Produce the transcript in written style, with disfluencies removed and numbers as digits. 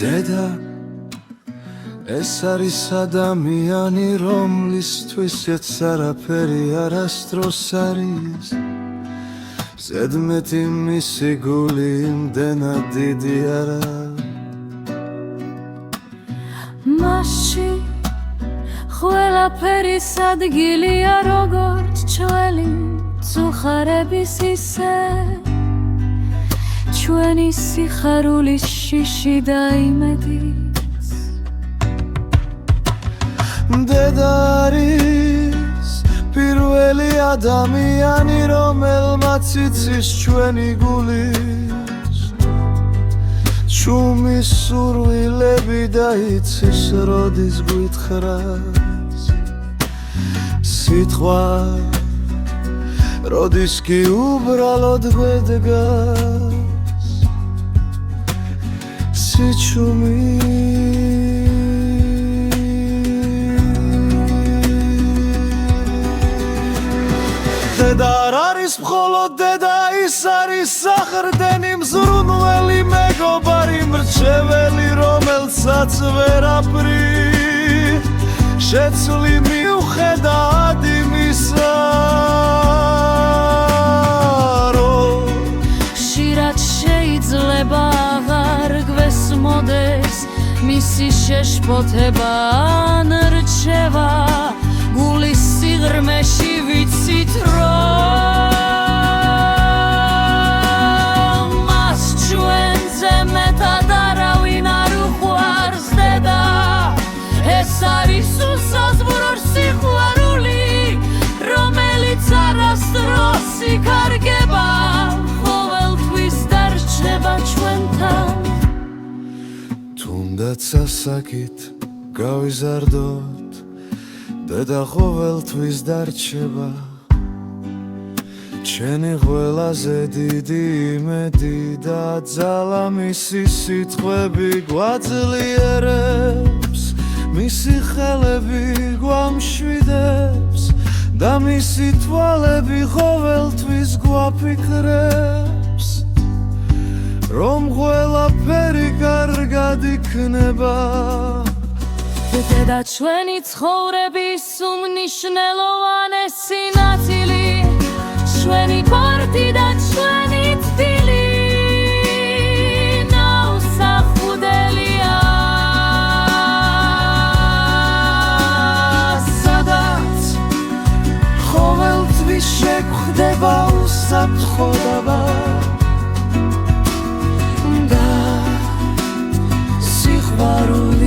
დედა ეს არის ადამიანი რომლისთვისაც არაფერი არასდროს არის ზედმეტი მისი გული იმდენად დიდი არა მასში ყველაფერის ადგილია როგორც ჩვენი წუხარების ისე ჩვენი სიხარულის შიში და იმედიც დედა არის პირველი ადამიანი რომელმაც იცის ჩვენი გულის ჩუმი სურვილები და იცის როდის გვითხრას სიტყვა როდის კი უბრალოდ გვედგას სიჩუმი დედა არ არის მხოლოდ დედა ის არის საყრდენი მზრუნველი მეგობარი მრჩეველი რომელსაც ვერაფრი შეცვლი მიუხედავად იმისა ხშირად შეიძლება აღარ გვესმოდეს მისი შეშფოთება ან რჩევა გულის სიღრმეში ვიცით რომ მას ჩვენზე მეტად არავინ არ უყვარს დედა ეს არის უსაზღვრო სიყვარული რომელიც არასდროს იქარგება ყოველთვის დარჩება ჩვენთან თუნდაც ასაკით გავიზარდოთ დედა ყოველთვის დარჩება ჩვენი ყველაზე დიდი იმედი და ძალა მისი სიტყვები გვაძლიერებს მისი ხელები გვამშვიდებს და მისი თვალები ყოველთვის გვაფიქრებს რომ ყველაფერი კარგად იქნება დედა ჩვენი ცხოვრების უმნიშვნელოვანესი ნაწილი ჩვენი კვართი და ჩვენი თბილი ნაუსახუდელია სადაც ყოველთვის შეგვხვდება უსაფრთხო დაბა და სიყვარული